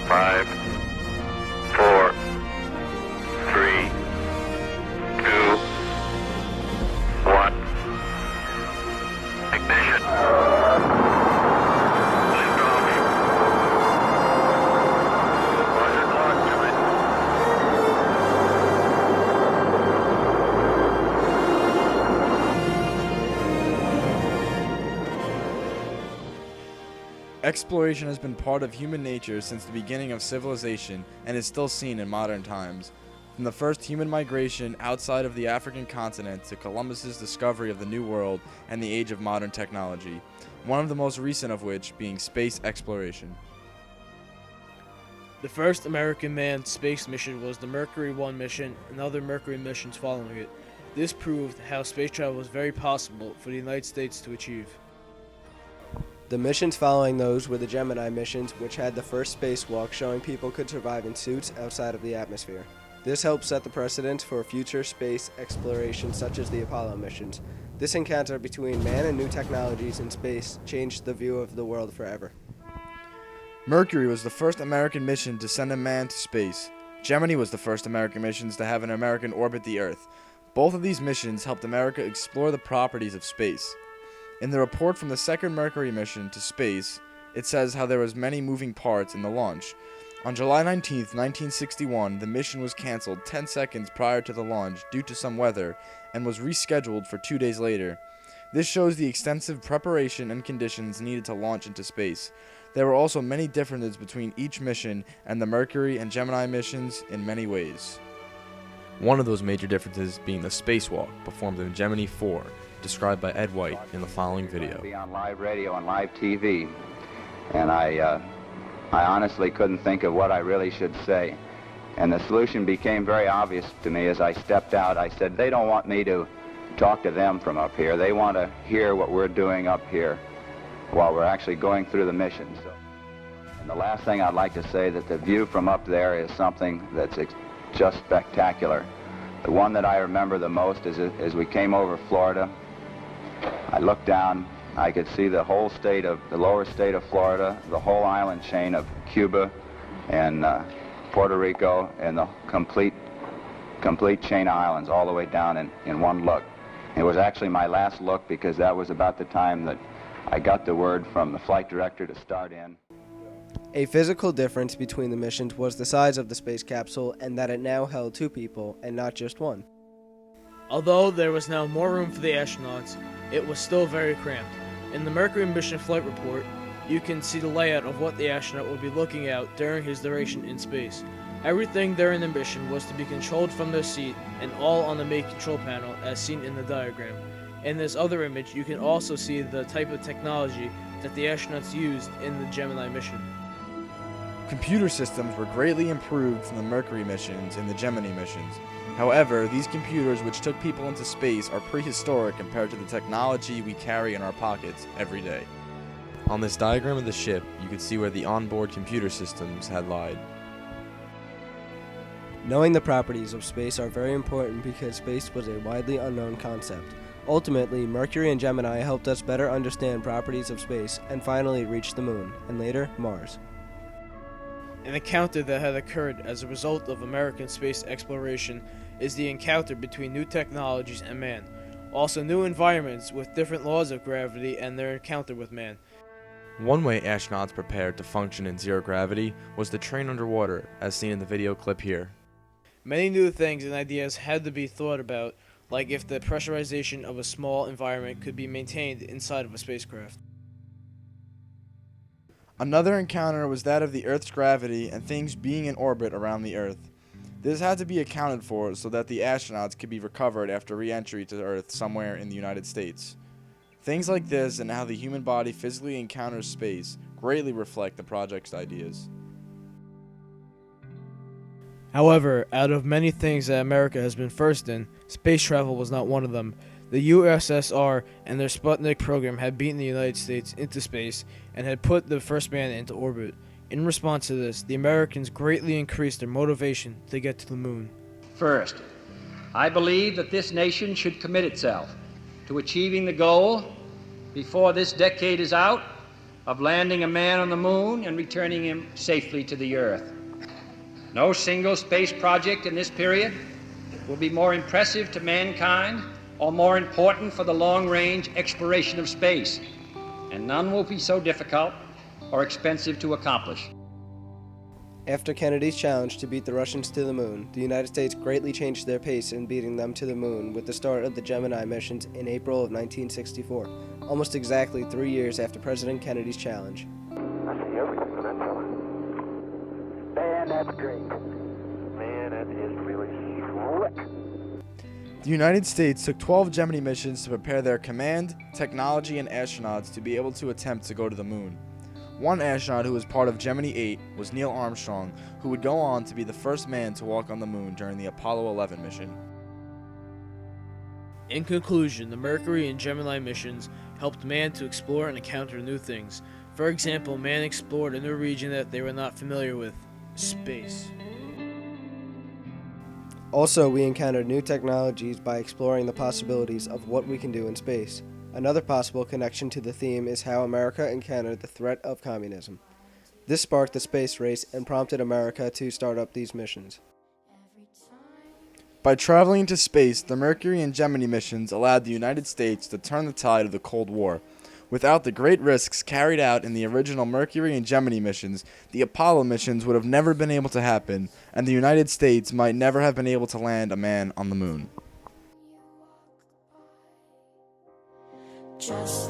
5, 4, 3, 2, 1. Ignition. Liftoff. Roger, clock, Jimmy. Exploration has been part of human nature since the beginning of civilization and is still seen in modern times. From the first human migration outside of the African continent to Columbus's discovery of the New World and the age of modern technology, one of the most recent of which being space exploration. The first American manned space mission was the Mercury 1 mission and other Mercury missions following it. This proved how space travel was very possible for the United States to achieve. The missions following those were the Gemini missions, which had the first spacewalk showing people could survive in suits outside of the atmosphere. This helped set the precedent for future space exploration such as the Apollo missions. This encounter between man and new technologies in space changed the view of the world forever. Mercury was the first American mission to send a man to space. Gemini was the first American missions to have an American orbit the Earth. Both of these missions helped America explore the properties of space. In the report from the second Mercury mission to space, it says how there was many moving parts in the launch. On July 19, 1961, the mission was canceled 10 seconds prior to the launch due to some weather and was rescheduled for 2 days later. This shows the extensive preparation and conditions needed to launch into space. There were also many differences between each mission and the Mercury and Gemini missions in many ways. One of those major differences being the spacewalk performed in Gemini 4, described by Ed White in the following video. Be on live radio and live TV, and I honestly couldn't think of what I really should say. And the solution became very obvious to me as I stepped out. I said, they don't want me to talk to them from up here. They want to hear what we're doing up here while we're actually going through the mission. And the last thing I'd like to say that the view from up there is something that's just spectacular. The one that I remember the most is as we came over Florida. I looked down, I could see the whole state of, the lower state of Florida, the whole island chain of Cuba and Puerto Rico, and the complete chain of islands all the way down in one look. It was actually my last look because that was about the time that I got the word from the flight director to start in. A physical difference between the missions was the size of the space capsule and that it now held 2 people and not just one. Although there was now more room for the astronauts, it was still very cramped. In the Mercury Mission flight report, you can see the layout of what the astronaut will be looking at during his duration in space. Everything during the mission was to be controlled from their seat and all on the main control panel as seen in the diagram. In this other image, you can also see the type of technology that the astronauts used in the Gemini mission. Computer systems were greatly improved from the Mercury missions and the Gemini missions. However, these computers which took people into space are prehistoric compared to the technology we carry in our pockets every day. On this diagram of the ship, you can see where the onboard computer systems had lied. Knowing the properties of space are very important because space was a widely unknown concept. Ultimately, Mercury and Gemini helped us better understand properties of space and finally reach the moon, and later, Mars. An encounter that had occurred as a result of American space exploration is the encounter between new technologies and man. Also new environments with different laws of gravity and their encounter with man. One way astronauts prepared to function in zero gravity was to train underwater, as seen in the video clip here. Many new things and ideas had to be thought about, like if the pressurization of a small environment could be maintained inside of a spacecraft. Another encounter was that of the Earth's gravity and things being in orbit around the Earth. This had to be accounted for so that the astronauts could be recovered after re-entry to Earth somewhere in the United States. Things like this and how the human body physically encounters space greatly reflect the project's ideas. However, out of many things that America has been first in, space travel was not one of them. The USSR and their Sputnik program had beaten the United States into space and had put the first man into orbit. In response to this, the Americans greatly increased their motivation to get to the moon. First, I believe that this nation should commit itself to achieving the goal before this decade is out of landing a man on the moon and returning him safely to the Earth. No single space project in this period will be more impressive to mankind or more important for the long-range exploration of space, and none will be so difficult or expensive to accomplish. After Kennedy's challenge to beat the Russians to the moon, the United States greatly changed their pace in beating them to the moon with the start of the Gemini missions in April of 1964, almost exactly 3 years after President Kennedy's challenge. I see everything with that fella. Man, that's great. Man, that is really slick. The United States took 12 Gemini missions to prepare their command, technology, and astronauts to be able to attempt to go to the moon. One astronaut who was part of Gemini 8 was Neil Armstrong, who would go on to be the first man to walk on the moon during the Apollo 11 mission. In conclusion, the Mercury and Gemini missions helped man to explore and encounter new things. For example, man explored a new region that they were not familiar with: space. Also, we encountered new technologies by exploring the possibilities of what we can do in space. Another possible connection to the theme is how America encountered the threat of communism. This sparked the space race and prompted America to start up these missions. By traveling into space, the Mercury and Gemini missions allowed the United States to turn the tide of the Cold War. Without the great risks carried out in the original Mercury and Gemini missions, the Apollo missions would have never been able to happen, and the United States might never have been able to land a man on the moon. Just